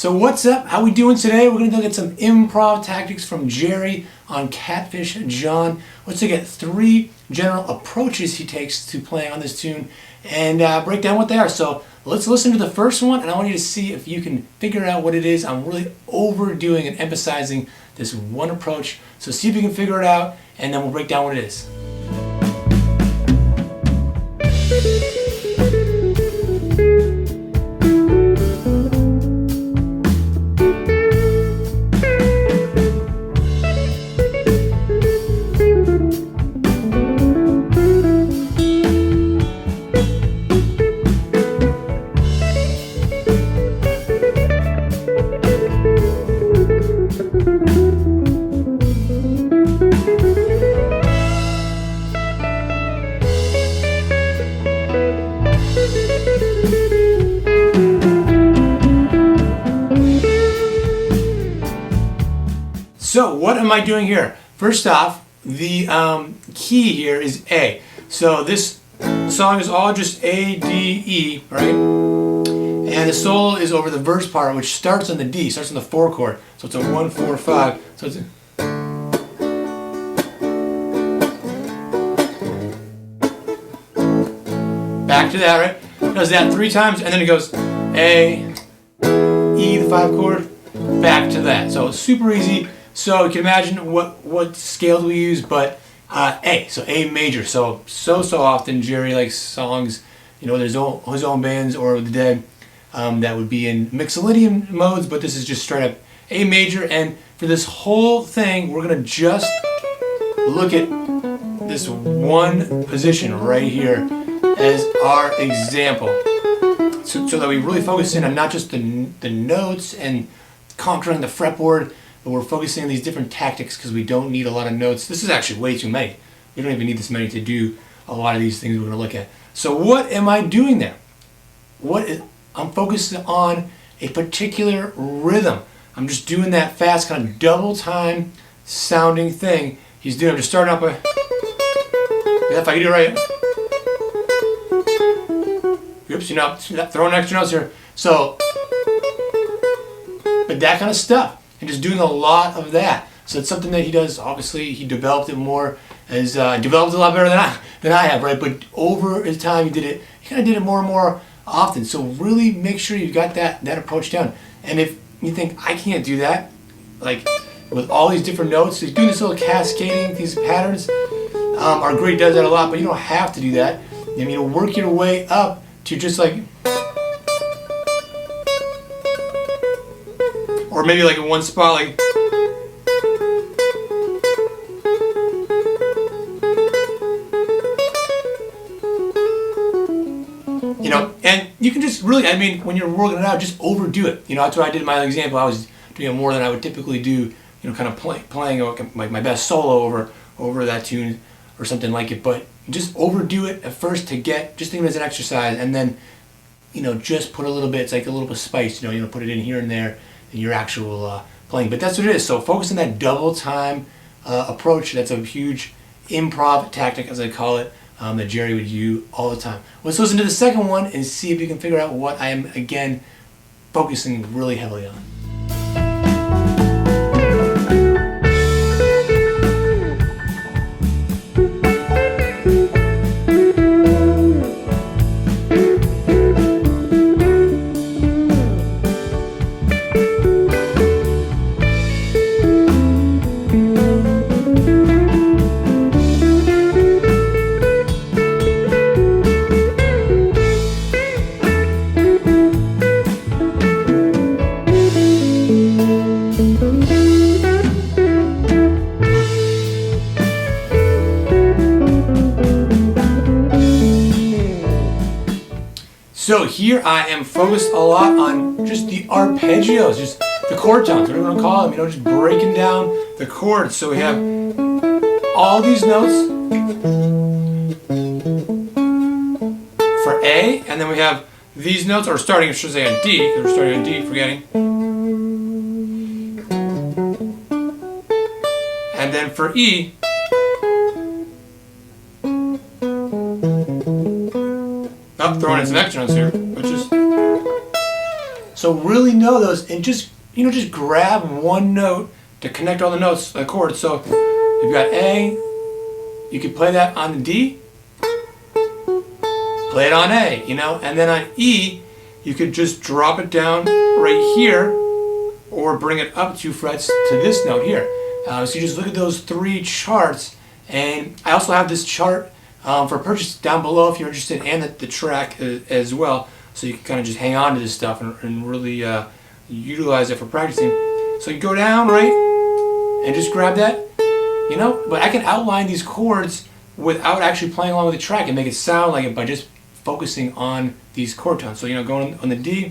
So what's up? How we doing today? We're going to look at some improv tactics from Jerry on Catfish Jam. Let's look at 3 general approaches he takes to playing on this tune and break down what they are. So let's listen to the first one, and I want you to see if you can figure out what it is. I'm really overdoing and emphasizing this one approach. So see if you can figure it out, and then we'll break down what it is. So what am I doing here? First off, the key here is A. So this song is all just A, D, E, right? And the solo is over the verse part, which starts on the D, starts on the 4 chord. So it's a 1, 4, 5. So it's back to that, right? Does that 3 times, and then it goes A, E, the 5 chord, back to that. So it's super easy. So you can imagine what scale do we use, but A, so A major. So often Jerry likes songs, you know, there's his own bands or the Dead that would be in mixolydian modes, but this is just straight up A major. And for this whole thing, we're gonna just look at this one position right here as our example, so that we really focus in on not just the notes and conquering the fretboard, but we're focusing on these different tactics because we don't need a lot of notes. This is actually way too many. We don't even need this many to do a lot of these things we're going to look at. So what am I doing there? I'm focused on a particular rhythm. I'm just doing that fast kind of double time sounding thing he's doing. I'm just starting up with, if I can do it right. Oops, you know, throwing extra notes here. So, but that kind of stuff. And just doing a lot of that. So it's something that he does. Obviously, he developed it more, developed it a lot better than I have, right? But over his time, he kind of did it more and more often. So really make sure you've got that approach down. And if you think, I can't do that, like with all these different notes, he's doing this little cascading, these patterns. Our grade does that a lot, but you don't have to do that. I mean, work your way up to just like, or maybe like in one spot, like, you know, and you can just really, I mean, when you're working it out, just overdo it. You know, that's what I did in my example. I was doing it more than I would typically do, you know, kind of playing like my best solo over that tune or something like it. But just overdo it at first to get, just think of it as an exercise, and then, you know, just put a little bit, it's like a little bit of spice, you know, put it in here and there in your actual playing. But that's what it is. So focus on that double time approach. That's a huge improv tactic, as I call it, that Jerry would use all the time. Let's listen to the second one and see if you can figure out what I am, again, focusing really heavily on. So here I am focused a lot on just the arpeggios, just the chord tones, whatever you want to call them, you know, just breaking down the chords. So we have all these notes for A, and then we have these notes, or starting, I should say, on D, because we're starting on D, forgetting. And then for E, throwing in some extra notes here, which is So really know those, and just grab one note to connect all the notes, the chords. So if you got A, you could play that on the D, play it on A, and then on E, you could just drop it down right here, or bring it up 2 frets to this note here. So you just look at those 3 charts, and I also have this chart for purchase down below if you're interested, and the track as well, so you can kind of just hang on to this stuff and really utilize it for practicing. So you go down, right, and just grab that, but I can outline these chords without actually playing along with the track and make it sound like it by just focusing on these chord tones. So going on the D,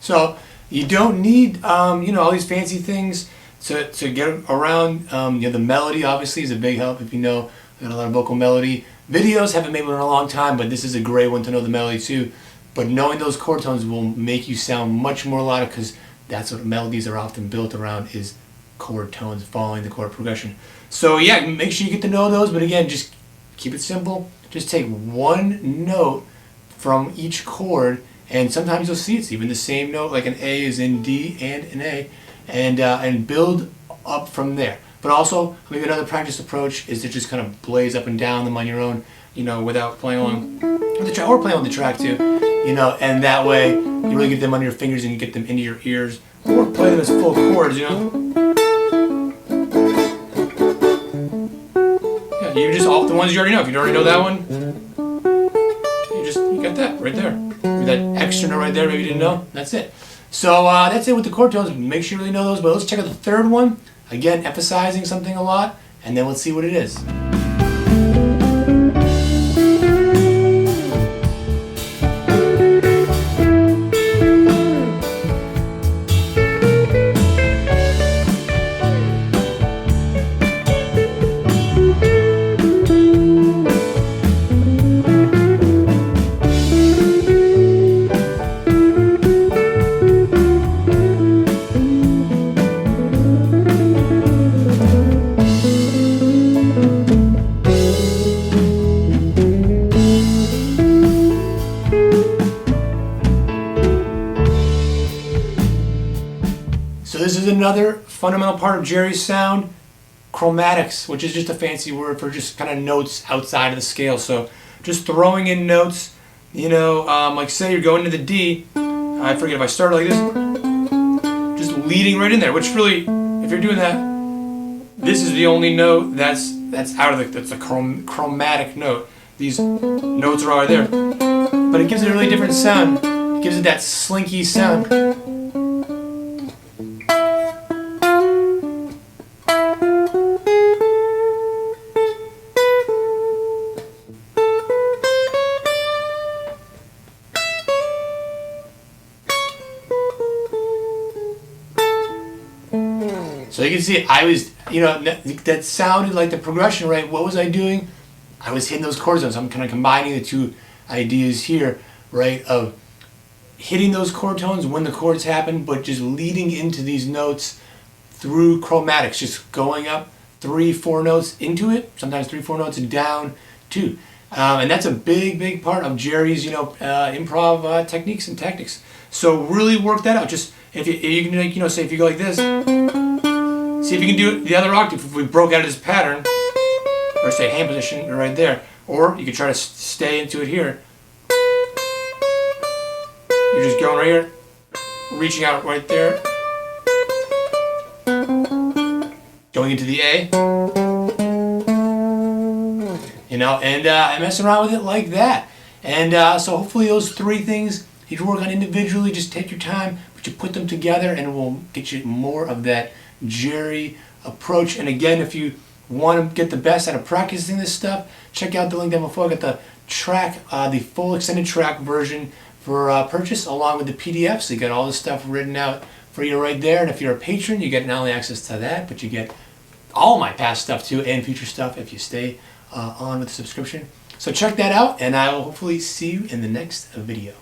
so you don't need all these fancy things to get around. The melody obviously is a big help if you got a lot of vocal melody. Videos haven't made one in a long time, but this is a great one to know the melody too. But knowing those chord tones will make you sound much more melodic, because that's what melodies are often built around, is chord tones, following the chord progression. So yeah, make sure you get to know those, but again, just keep it simple. Just take one note from each chord, and sometimes you'll see it's even the same note, like an A is in D and an A, and build up from there. But also, maybe another practice approach is to just kind of blaze up and down them on your own, without playing along with the track, or playing on the track too, and that way you really get them under your fingers and you get them into your ears, or play them as full chords, Yeah, you just off the ones you already know. If you already know that one, you got that right there. With that extra note right there, maybe you didn't know. That's it. So that's it with the chord tones. Make sure you really know those. But let's check out the third one. Again, emphasizing something a lot, and then let's see what it is. So this is another fundamental part of Jerry's sound, chromatics, which is just a fancy word for just kind of notes outside of the scale. So just throwing in notes, like say you're going to the D, I forget if I started like this, just leading right in there, which really, if you're doing that, this is the only note that's out of that's a chromatic note. These notes are already there, but it gives it a really different sound. It gives it that slinky sound. So you can see I was, that sounded like the progression, right? What was I doing? I was hitting those chord tones. I'm kind of combining the two ideas here, right? Of hitting those chord tones when the chords happen, but just leading into these notes through chromatics, just going up 3-4 notes into it, sometimes 3-4 notes down too. And that's a big part of Jerry's, improv techniques and tactics. So really work that out. Just if you can, say if you go like this, see if you can do it the other octave. If we broke out of this pattern, or say hand position right there, or you could try to stay into it here. You're just going right here, reaching out right there, going into the A, and messing around with it like that. And so hopefully those 3 things you can work on individually. Just take your time, but you put them together, and it will get you more of that Jerry approach. And again, if you want to get the best out of practicing this stuff, check out the link down below. I got the track, the full extended track version for purchase, along with the PDF. So you got all this stuff written out for you right there. And if you're a patron, you get not only access to that, but you get all my past stuff too, and future stuff if you stay on with the subscription. So check that out, and I will hopefully see you in the next video.